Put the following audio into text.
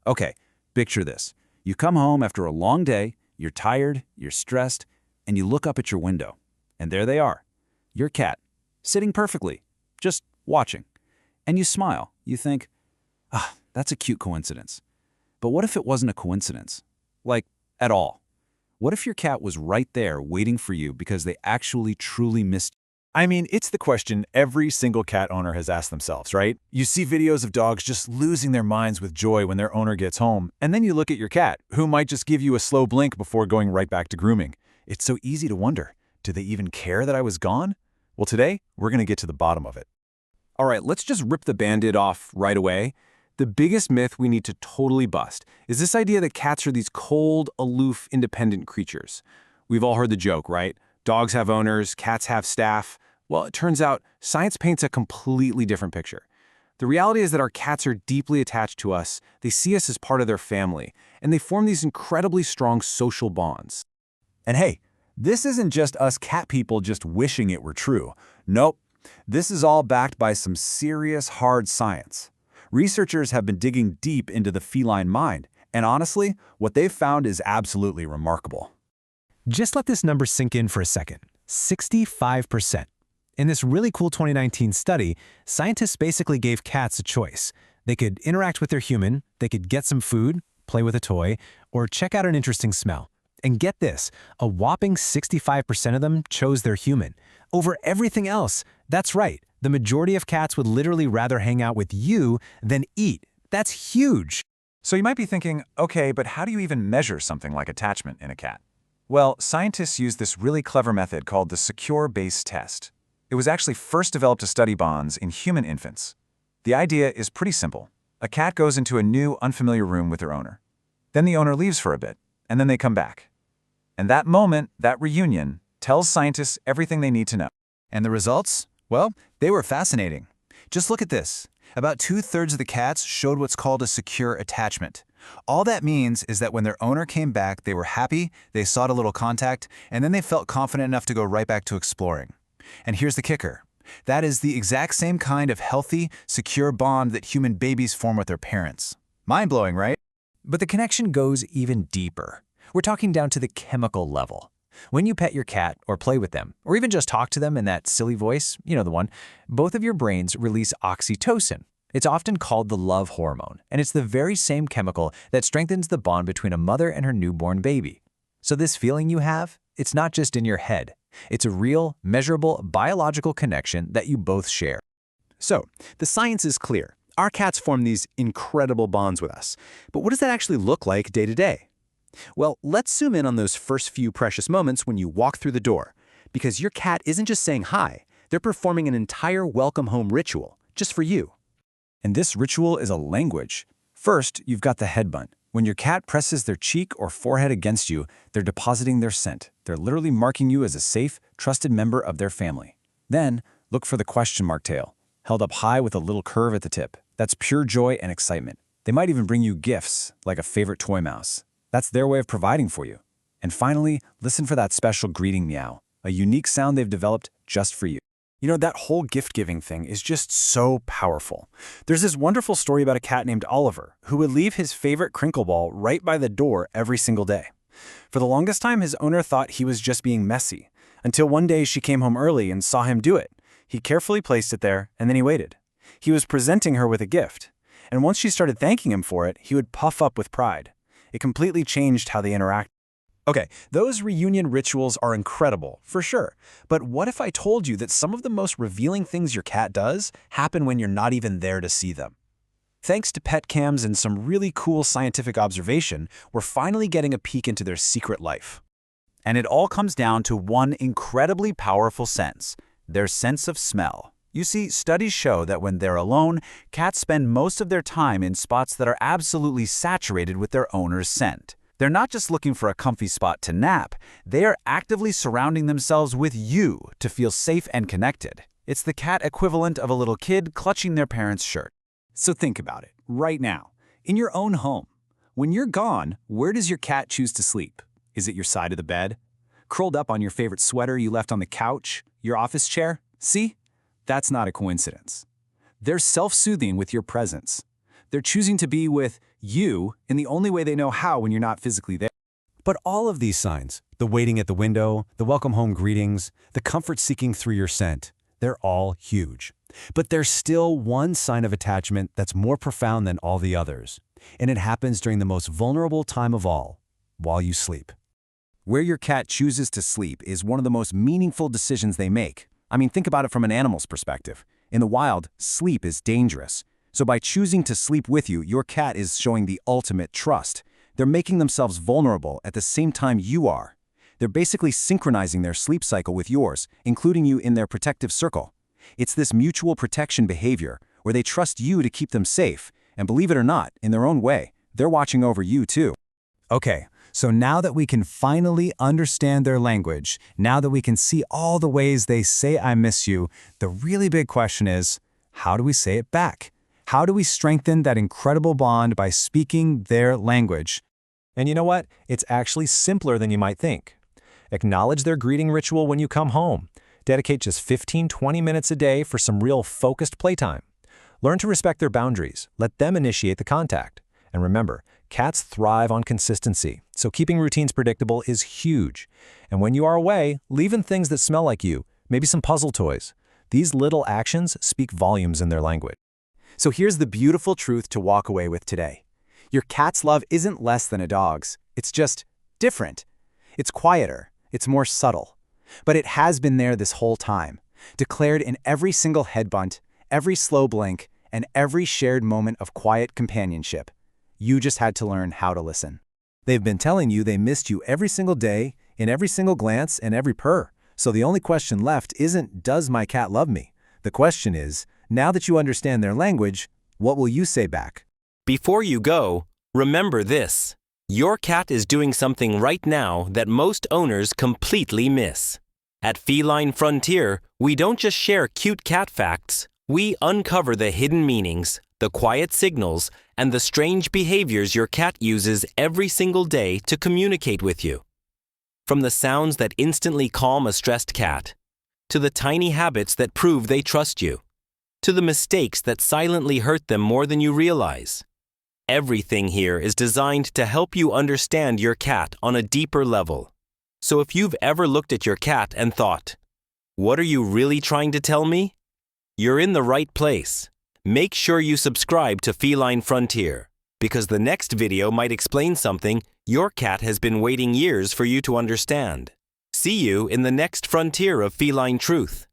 Okay, picture this. You come home after a long day, you're tired, you're stressed, and you look up at your window. And there they are, your cat, sitting perfectly, just watching. And you smile. You think, that's a cute coincidence. But what if it wasn't a coincidence? Like, at all? What if your cat was right there waiting for you because they actually truly missed you? I mean, it's the question every single cat owner has asked themselves, right? You see videos of dogs just losing their minds with joy when their owner gets home, and then you look at your cat, who might just give you a slow blink before going right back to grooming. It's so easy to wonder, do they even care that I was gone? Well, today, we're going to get to the bottom of it. All right, let's just rip the Band-Aid off right away. The biggest myth we need to totally bust is this idea that cats are these cold, aloof, independent creatures. We've all heard the joke, right? Dogs have owners, cats have staff. Well, it turns out science paints a completely different picture. The reality is that our cats are deeply attached to us, they see us as part of their family, and they form these incredibly strong social bonds. And hey, this isn't just us cat people just wishing it were true. Nope, this is all backed by some serious hard science. Researchers have been digging deep into the feline mind, and honestly, what they've found is absolutely remarkable. Just let this number sink in for a second. 65%. In this really cool 2019 study, scientists basically gave cats a choice. They could interact with their human, they could get some food, play with a toy, or check out an interesting smell. And get this, a whopping 65% of them chose their human. Over everything else, that's right, the majority of cats would literally rather hang out with you than eat. That's huge. So you might be thinking, okay, but how do you even measure something like attachment in a cat? Well, scientists use this really clever method called the secure base test. It was actually first developed to study bonds in human infants. The idea is pretty simple. A cat goes into a new, unfamiliar room with their owner. Then the owner leaves for a bit, and then they come back. And that moment, that reunion, tells scientists everything they need to know. And the results? Well, they were fascinating. Just look at this. About 2/3 of the cats showed what's called a secure attachment. All that means is that when their owner came back, they were happy, they sought a little contact, and then they felt confident enough to go right back to exploring. And here's the kicker. That is the exact same kind of healthy, secure bond that human babies form with their parents. Mind-blowing, right? But the connection goes even deeper. We're talking down to the chemical level. When you pet your cat or play with them, or even just talk to them in that silly voice, you know the one, both of your brains release oxytocin. It's often called the love hormone, and it's the very same chemical that strengthens the bond between a mother and her newborn baby. So this feeling you have, it's not just in your head. It's a real, measurable, biological connection that you both share. So, the science is clear. Our cats form these incredible bonds with us. But what does that actually look like day to day? Well, let's zoom in on those first few precious moments when you walk through the door. Because your cat isn't just saying hi, they're performing an entire welcome home ritual, just for you. And this ritual is a language. First, you've got the headbutt. When your cat presses their cheek or forehead against you, they're depositing their scent. They're literally marking you as a safe, trusted member of their family. Then, look for the question mark tail, held up high with a little curve at the tip. That's pure joy and excitement. They might even bring you gifts, like a favorite toy mouse. That's their way of providing for you. And finally, listen for that special greeting meow, a unique sound they've developed just for you. You know, that whole gift-giving thing is just so powerful. There's this wonderful story about a cat named Oliver, who would leave his favorite crinkle ball right by the door every single day. For the longest time, his owner thought he was just being messy, until one day she came home early and saw him do it. He carefully placed it there, and then he waited. He was presenting her with a gift, and once she started thanking him for it, he would puff up with pride. It completely changed how they interacted. Okay, those reunion rituals are incredible, for sure. But what if I told you that some of the most revealing things your cat does happen when you're not even there to see them? Thanks to pet cams and some really cool scientific observation, we're finally getting a peek into their secret life. And it all comes down to one incredibly powerful sense, their sense of smell. You see, studies show that when they're alone, cats spend most of their time in spots that are absolutely saturated with their owner's scent. They're not just looking for a comfy spot to nap, they are actively surrounding themselves with you to feel safe and connected. It's the cat equivalent of a little kid clutching their parent's shirt. So think about it, right now, in your own home. When you're gone, where does your cat choose to sleep? Is it your side of the bed? Curled up on your favorite sweater you left on the couch? Your office chair? See? That's not a coincidence. They're self-soothing with your presence. They're choosing to be with you in the only way they know how when you're not physically there. But all of these signs, the waiting at the window, the welcome home greetings, the comfort seeking through your scent, they're all huge. But there's still one sign of attachment that's more profound than all the others. And it happens during the most vulnerable time of all, while you sleep. Where your cat chooses to sleep is one of the most meaningful decisions they make. I mean, think about it from an animal's perspective. In the wild, sleep is dangerous. So by choosing to sleep with you, your cat is showing the ultimate trust. They're making themselves vulnerable at the same time you are. They're basically synchronizing their sleep cycle with yours, including you in their protective circle. It's this mutual protection behavior where they trust you to keep them safe, and believe it or not, in their own way, they're watching over you too. Okay, so now that we can finally understand their language, now that we can see all the ways they say I miss you, the really big question is, how do we say it back? How do we strengthen that incredible bond by speaking their language? And you know what? It's actually simpler than you might think. Acknowledge their greeting ritual when you come home. Dedicate just 15-20 minutes a day for some real focused playtime. Learn to respect their boundaries. Let them initiate the contact. And remember, cats thrive on consistency, so keeping routines predictable is huge. And when you are away, leave in things that smell like you, maybe some puzzle toys. These little actions speak volumes in their language. So here's the beautiful truth to walk away with today. Your cat's love isn't less than a dog's. It's just different. It's quieter. It's more subtle. But it has been there this whole time, declared in every single head bunt, every slow blink, and every shared moment of quiet companionship. You just had to learn how to listen. They've been telling you they missed you every single day, in every single glance and every purr. So the only question left isn't, does my cat love me? The question is, now that you understand their language, what will you say back? Before you go, remember this. Your cat is doing something right now that most owners completely miss. At Feline Frontier, we don't just share cute cat facts. We uncover the hidden meanings, the quiet signals, and the strange behaviors your cat uses every single day to communicate with you. From the sounds that instantly calm a stressed cat, to the tiny habits that prove they trust you, to the mistakes that silently hurt them more than you realize. Everything here is designed to help you understand your cat on a deeper level. So if you've ever looked at your cat and thought, "What are you really trying to tell me?" You're in the right place. Make sure you subscribe to Feline Frontier, because the next video might explain something your cat has been waiting years for you to understand. See you in the next frontier of feline truth.